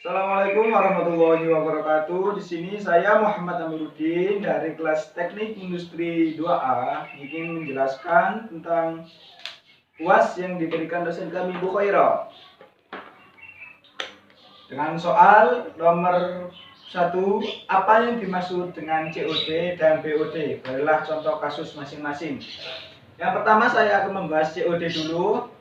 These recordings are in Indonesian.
Assalamualaikum warahmatullahi wabarakatuh. Di sini saya Muhammad Amiruddin dari kelas Teknik Industri 2A ingin menjelaskan tentang UAS yang diberikan dosen kami Bu Khaira. Dengan soal nomor 1, apa yang dimaksud dengan COD dan BOD? Berilah contoh kasus masing-masing. Yang pertama saya akan membahas COD dulu.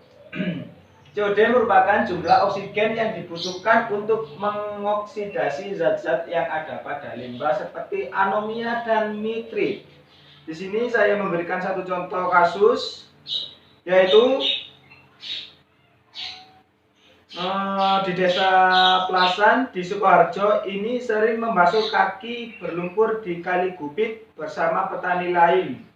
COD merupakan jumlah oksigen yang dibutuhkan untuk mengoksidasi zat-zat yang ada pada limbah seperti anomia dan nitrit. Di sini saya memberikan satu contoh kasus, yaitu di Desa Plasan di Sukoharjo ini sering membasuh kaki berlumpur di Kali Gubit bersama petani lain.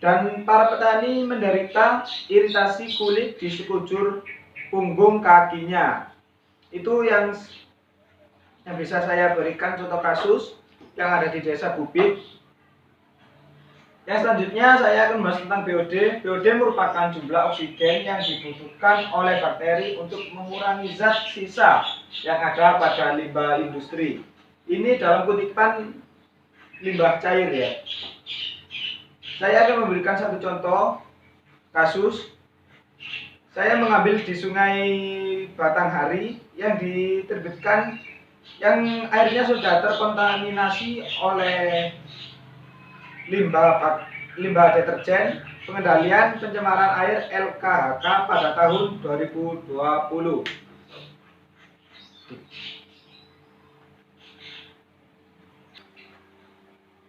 Dan para petani menderita iritasi kulit di sekujur punggung kakinya. Itu yang bisa saya berikan contoh kasus yang ada di Desa Gubit. Yang selanjutnya saya akan membahas tentang BOD. BOD merupakan jumlah oksigen yang dibutuhkan oleh bakteri untuk mengurangi zat sisa yang ada pada limbah industri. Ini dalam kutipan limbah cair ya. Saya akan memberikan satu contoh kasus. Saya mengambil di Sungai Batanghari yang diterbitkan, yang airnya sudah terkontaminasi oleh limbah deterjen pengendalian pencemaran air LKHK pada tahun 2020.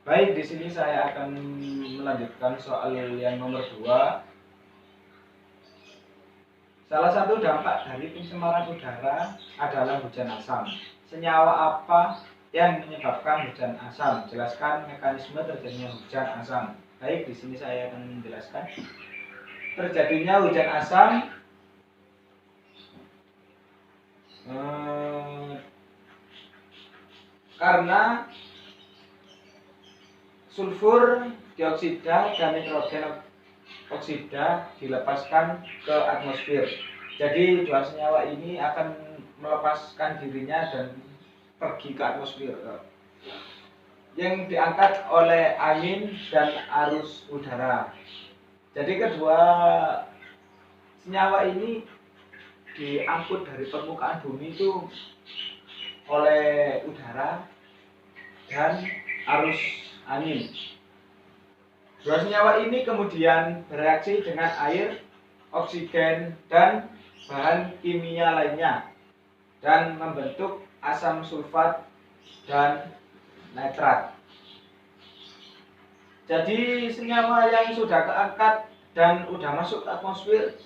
Baik, di sini saya akan melanjutkan soal yang nomor 2. Salah satu dampak dari pencemaran udara adalah hujan asam. Senyawa apa yang menyebabkan hujan asam? Jelaskan mekanisme terjadinya hujan asam. Baik, di sini saya akan menjelaskan. Terjadinya hujan asam karena sulfur dioksida dan nitrogen oksida dilepaskan ke atmosfer. Jadi dua senyawa ini akan melepaskan dirinya dan pergi ke atmosfer yang diangkat oleh angin dan arus udara. Jadi kedua senyawa ini diangkut dari permukaan bumi itu oleh udara dan arus angin. Dua senyawa ini kemudian bereaksi dengan air, oksigen, dan bahan kimia lainnya dan membentuk asam sulfat dan nitrat. Jadi senyawa yang sudah keangkat dan sudah masuk ke atmosfer,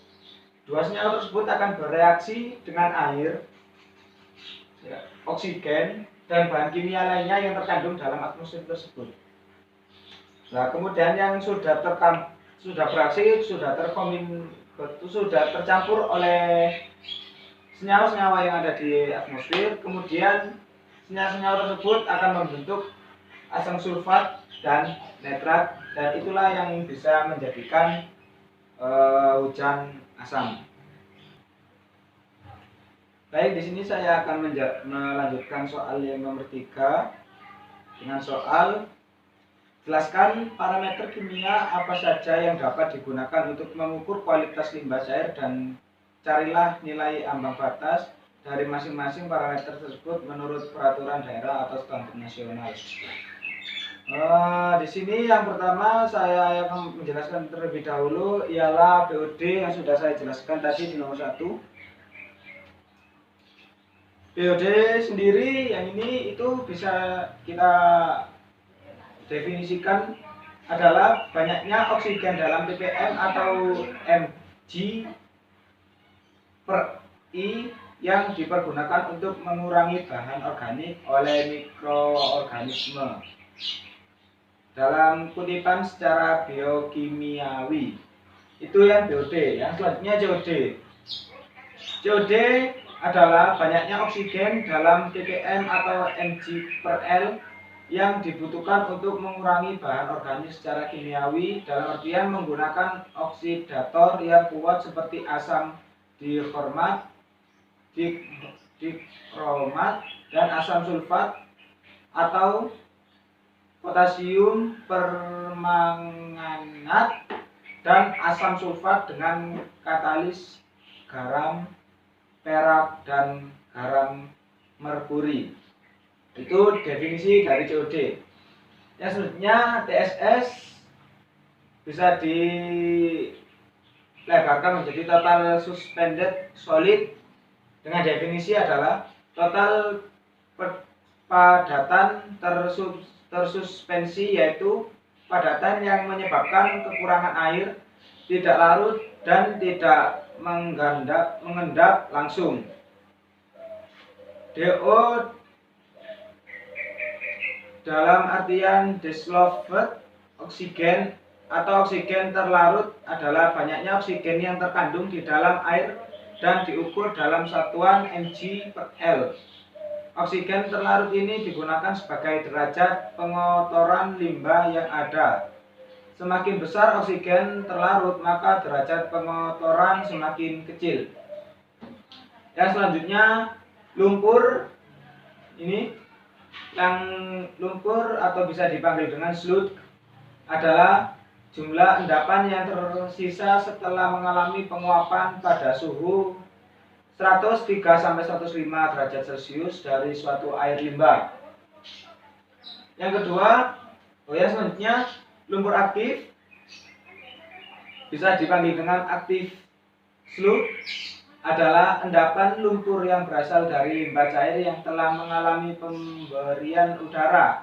dua senyawa tersebut akan bereaksi dengan air, oksigen, dan bahan kimia lainnya yang terkandung dalam atmosfer tersebut. Nah, kemudian yang sudah beraksi, sudah tercampur oleh senyawa-senyawa yang ada di atmosfer, kemudian senyawa-senyawa tersebut akan membentuk asam sulfat dan nitrat, dan itulah yang bisa menjadikan hujan asam. Baik, di sini saya akan melanjutkan soal yang nomor 3 dengan soal jelaskan parameter kimia apa saja yang dapat digunakan untuk mengukur kualitas limbah cair dan carilah nilai ambang batas dari masing-masing parameter tersebut menurut peraturan daerah atau standar nasional. Di sini yang pertama saya akan menjelaskan terlebih dahulu ialah BOD yang sudah saya jelaskan tadi di nomor 1. BOD sendiri yang ini itu bisa kita definisikan adalah banyaknya oksigen dalam ppm atau mg per I yang dipergunakan untuk mengurangi bahan organik oleh mikroorganisme dalam kutipan secara biokimiawi. Itu yang BOD. Yang selanjutnya COD. COD adalah banyaknya oksigen dalam ppm atau mg per L yang dibutuhkan untuk mengurangi bahan organik secara kimiawi, dalam artian menggunakan oksidator yang kuat seperti asam dihormat, dikromat, dan asam sulfat atau potasium permanganat, dan asam sulfat dengan katalis garam perak dan garam merkuri. Itu definisi dari COD. Yang selanjutnya TSS bisa dilebarkan menjadi total suspended solid, dengan definisi adalah total padatan tersuspensi, yaitu padatan yang menyebabkan kekurangan air, tidak larut dan tidak mengendap langsung. DO dalam artian dissolved oksigen atau oksigen terlarut adalah banyaknya oksigen yang terkandung di dalam air dan diukur dalam satuan mg/L. Oksigen terlarut ini digunakan sebagai derajat pengotoran limbah yang ada. Semakin besar oksigen terlarut, maka derajat pengotoran semakin kecil. Yang selanjutnya, lumpur. Ini yang lumpur atau bisa dipanggil dengan sludge adalah jumlah endapan yang tersisa setelah mengalami penguapan pada suhu 103-105 derajat Celcius dari suatu air limbah. Yang kedua, selanjutnya, lumpur aktif bisa dipanggil dengan aktif sludge adalah endapan lumpur yang berasal dari limbah cair yang telah mengalami pemberian udara,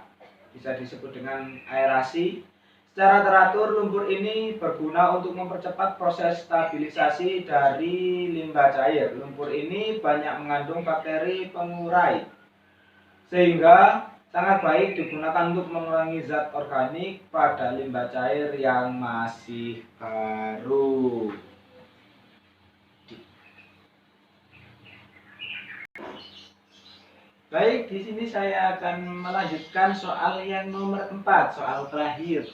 bisa disebut dengan aerasi. Secara teratur, lumpur ini berguna untuk mempercepat proses stabilisasi dari limbah cair. Lumpur ini banyak mengandung bakteri pengurai, sehingga sangat baik digunakan untuk mengurangi zat organik pada limbah cair yang masih baru. Baik, di sini saya akan melanjutkan soal yang nomor 4, soal terakhir.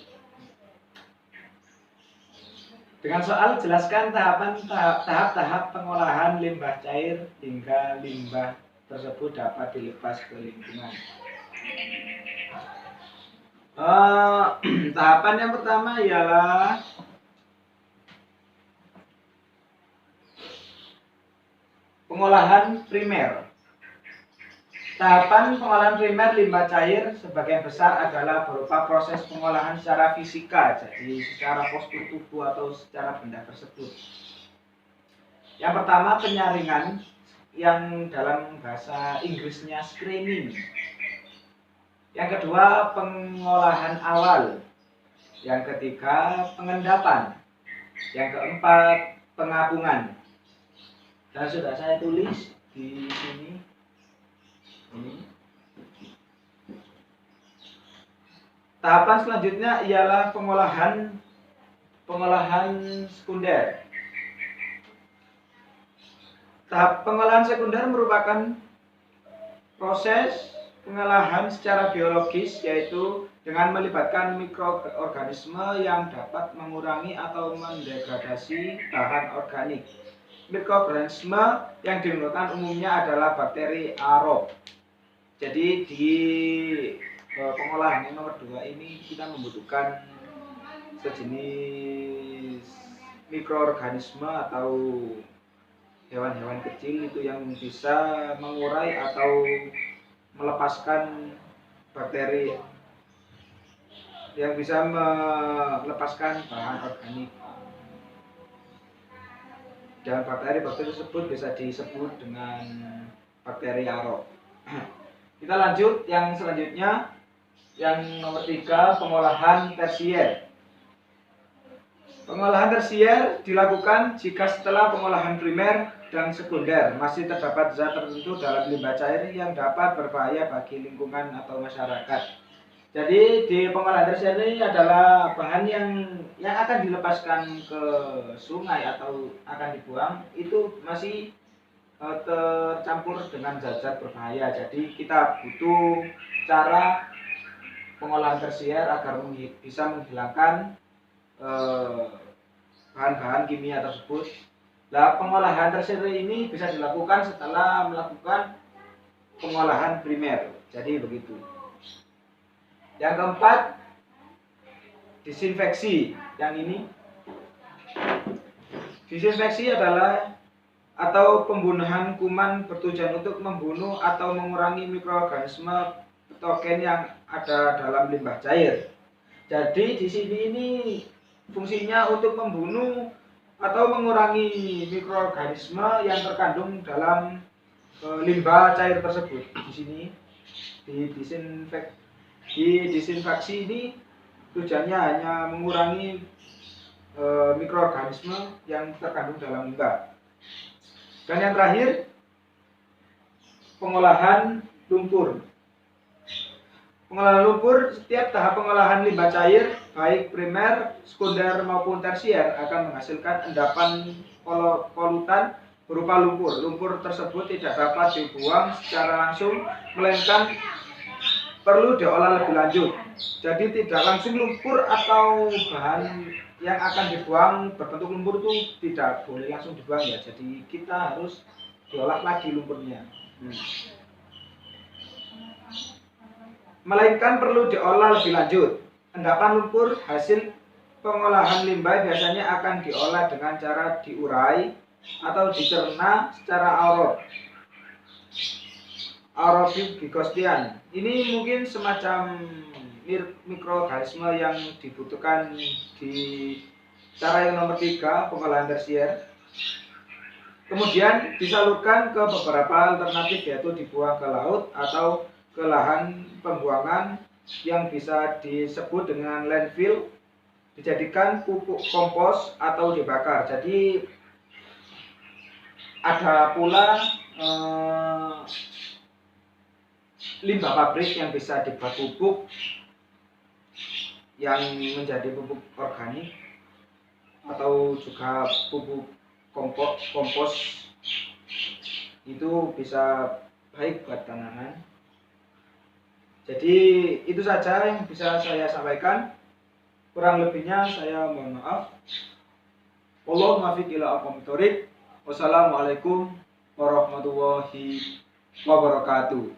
Dengan soal, jelaskan tahap-tahap pengolahan limbah cair hingga limbah tersebut dapat dilepas ke lingkungan. Tahapan yang pertama ialah pengolahan primer. Tahapan pengolahan primer limbah cair sebagian besar adalah berupa proses pengolahan secara fisika, jadi secara postur tubuh atau secara benda tersebut. Yang pertama, penyaringan, yang dalam bahasa Inggrisnya screening. Yang kedua, pengolahan awal. Yang ketiga, pengendapan. Yang keempat, pengapungan. Dan sudah saya tulis di sini. Tahapan selanjutnya ialah pengolahan sekunder. Tahap pengolahan sekunder merupakan proses pengolahan secara biologis, yaitu dengan melibatkan mikroorganisme yang dapat mengurangi atau mendegradasi bahan organik. Mikroorganisme yang digunakan umumnya adalah bakteri aerob. Jadi di pengolahan yang nomor 2 ini kita membutuhkan sejenis mikroorganisme atau hewan-hewan kecil itu yang bisa mengurai atau melepaskan bakteri, yang bisa melepaskan bahan organik. Dan bakteri tersebut bisa disebut dengan bakteri aerob. Kita lanjut yang selanjutnya, yang nomor 3, pengolahan tersier. Pengolahan tersier dilakukan jika setelah pengolahan primer dan sekunder masih terdapat zat tertentu dalam limbah cair yang dapat berbahaya bagi lingkungan atau masyarakat. Jadi di pengolahan tersier ini adalah bahan yang akan dilepaskan ke sungai atau akan dibuang itu masih tercampur dengan zat-zat berbahaya. Jadi kita butuh cara pengolahan tersier agar bisa menghilangkan bahan-bahan kimia tersebut Nah, pengolahan tersier ini bisa dilakukan setelah melakukan pengolahan primer. Jadi begitu. Yang keempat, disinfeksi. Yang ini, disinfeksi adalah atau pembunuhan kuman bertujuan untuk membunuh atau mengurangi mikroorganisme patogen yang ada dalam limbah cair. Jadi di sini ini fungsinya untuk membunuh atau mengurangi mikroorganisme yang terkandung dalam limbah cair tersebut. Di sini disinfeksi ini tujuannya hanya mengurangi mikroorganisme yang terkandung dalam limbah. Dan yang terakhir, pengolahan lumpur. Pengolahan lumpur, setiap tahap pengolahan limbah cair, baik primer, sekunder maupun tersier, akan menghasilkan endapan polutan berupa lumpur. Lumpur tersebut tidak dapat dibuang secara langsung, melainkan perlu diolah lebih lanjut. Jadi tidak langsung lumpur atau bahan yang akan dibuang berbentuk lumpur itu tidak boleh langsung dibuang ya. Jadi kita harus diolah lagi lumpurnya. Melainkan perlu diolah lebih lanjut. Endapan lumpur hasil pengolahan limbah biasanya akan diolah dengan cara diurai atau dicerna secara aerobik gikostian. Ini mungkin semacam mikroorganisme yang dibutuhkan di cara yang nomor 3, pengolahan tersier. Kemudian disalurkan ke beberapa alternatif, yaitu dibuang ke laut atau ke lahan pembuangan yang bisa disebut dengan landfill, dijadikan pupuk kompos atau dibakar. Jadi ada pula limbah pabrik yang bisa dibuat pupuk yang menjadi pupuk organik atau juga pupuk kompos, itu bisa baik buat tanaman. Jadi itu saja yang bisa saya sampaikan. Kurang lebihnya saya mohon maaf. Wallahu muwaffiq ila aqwamit thoriq. Wassalamualaikum warahmatullahi wabarakatuh.